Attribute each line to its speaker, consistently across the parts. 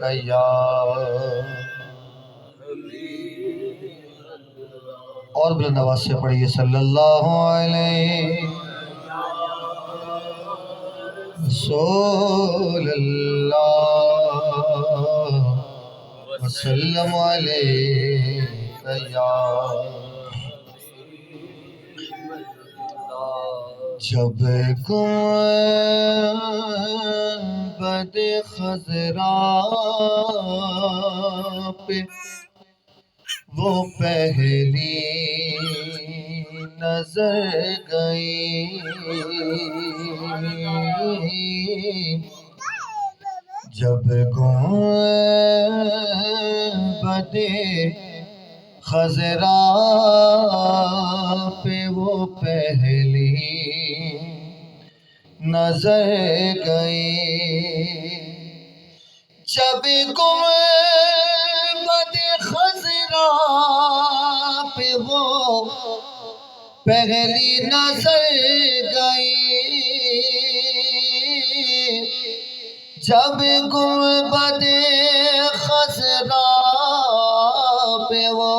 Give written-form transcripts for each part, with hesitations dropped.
Speaker 1: یا اور بلند آواز سے پڑھیے صلی اللہ علیہ رسول اللہ وسلم علیہ یا جب گنبد خضرا پہ وہ پہلی نظر گئی جب گنبد خضرا پہ وہ پہلی نظر گئی جب گنبد خضرا پہ وہ پہلی نظر گئی جب گنبد خضرا پہ وہ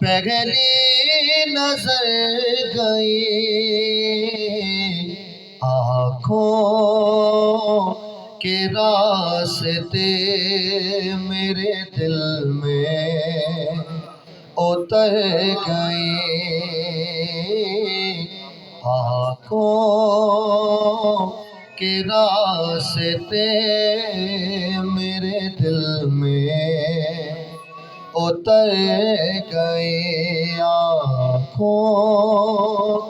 Speaker 1: پہلی نظر گئی آنکھوں کے راستے میرے دل میں اتر گئی آنکھوں کے راستے میرے دل میں اتر گئے آنکھوں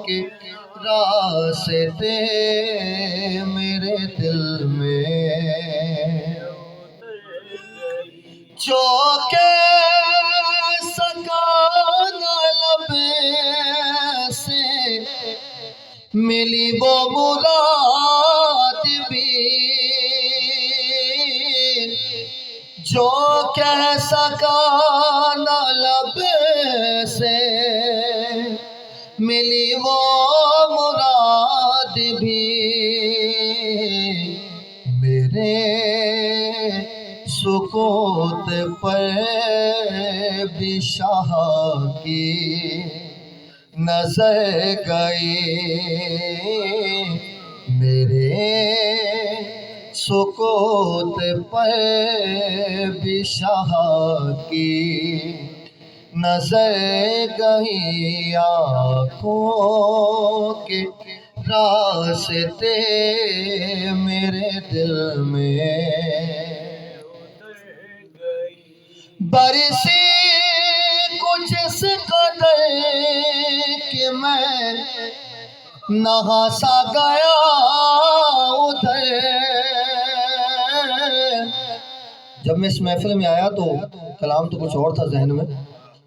Speaker 1: کے راستے میرے دل میں جو کہہ سکا نہ لب سے ملی وہ مراد بھی جو کہہ سکا نہ لب سے ملی وہ مراد بھی میرے سکوت پر بھی شاہ کی نظر گئی میرے سکوت پر بھی شاہ کی نظر گئی آنکھوں کے راستے میرے دل میں برسی کچھ اس قدر کہ میں نہا سا گیا ادھر جب میں اس محفل میں آیا تو کلام تو کچھ اور تھا ذہن میں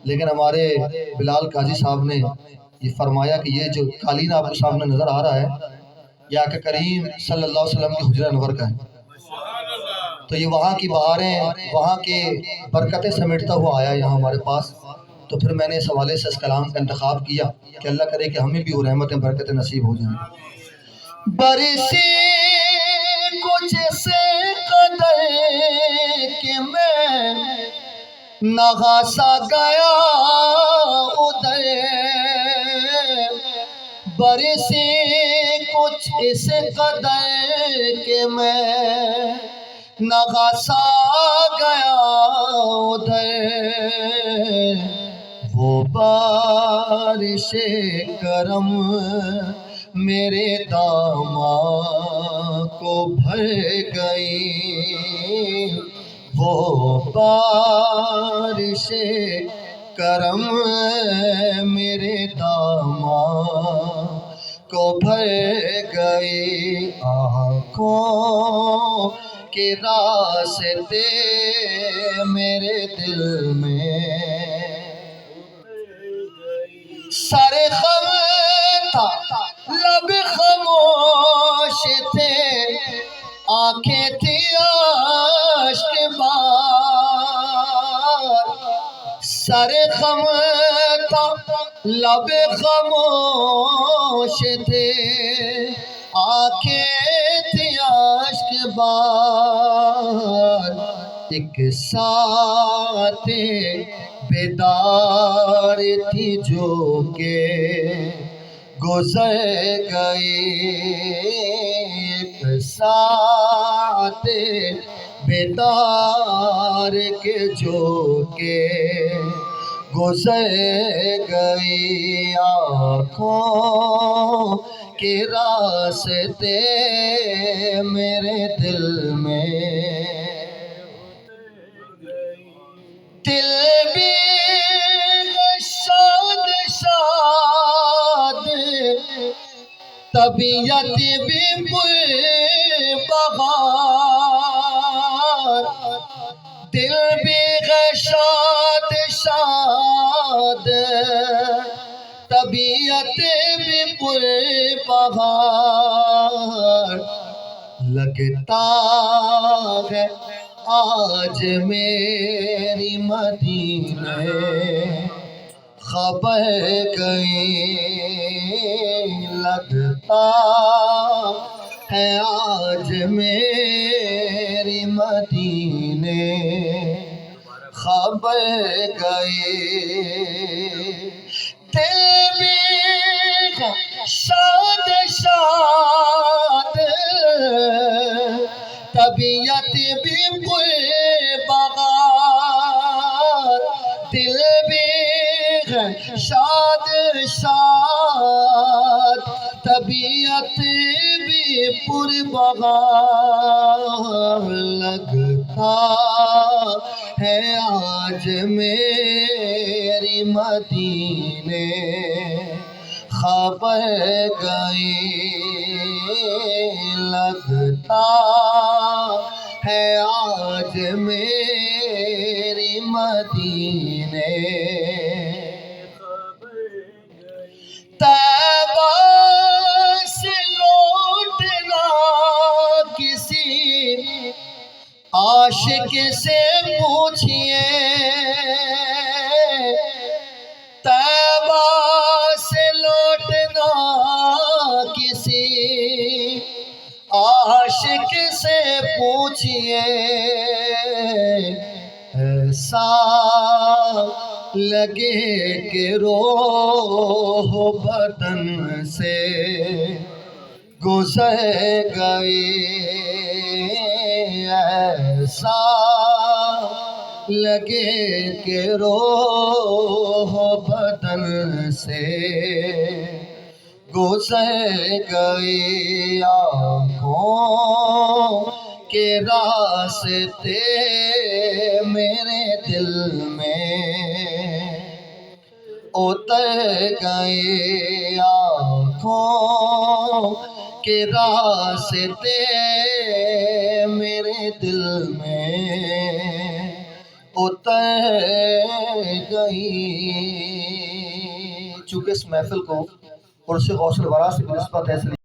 Speaker 1: لیکن ہمارے بلال قاضی صاحب نے یہ فرمایا کہ یہ جو قالین آپ کو سامنے نظر آ رہا ہے یہ آقا کریم صلی اللہ علیہ وسلم کی حجرہ انور کا ہے تو یہ وہاں کی بہاریں وہاں کے برکتیں سمیٹتا ہوا آیا یہاں ہمارے پاس تو پھر میں نے اس حوالے سے اس کلام کا انتخاب کیا کہ اللہ کرے کہ ہمیں بھی وہ رحمتیں برکتیں نصیب ہو جائیں برسی کچھ سے قدر کہ میں نہا سا گیا ادھر برسی کچھ اس قدر کہ میں نہا سا گیا ادھر وہ بارش کرم میرے داماں کو بھر گئی وہ بارش کرم میرے داماں کو بھر گئی آنکھوں کے راستے میرے دل میں سر خم تھا لب خاموش تھے آنکھیں تھی اشک بار سر خم تھا لب خاموش تھے آنکھیں تھی اشک بار ایک ساتھ بیدار تھی جو کہ گزر گئی، ایک ساتھ بیدار کے جو کہ گزر گئی، آنکھوں کے راستے میرے دل میں، دل بھی شاد شاد، طبیعت بھی بہار، دل بھی شاد شاد، طبیعت بھی بہار، لگتا ہے آج میری مدینے خبر گئی، لگتا ہے آج میری مدینے خبر گئی، دل بھی شاد شاد، طبیعت بھی بہار، دل بھی شاد شاد، طبیعت بھی بہار، لگتا ہے آج میری مدینے خبر گئی، لگتا ہے آج میری مدینے طیبہ سے لوٹنا کسی عاشق سے پوچھئے، طیبہ سے لوٹنا کسی عاشق سے پوچھئے، ایسا لگے کہ روح بدن سے گزر گئی، ایسا لگے کہ روح بدن سے گزر گئی، آنکھوں کے راستے میرے دل میں اتر گئے، آنکھوں کے راستے میرے دل میں اتر گئی۔ چونکہ اس محفل کو عرص غوث الورا سے بنسبت ہے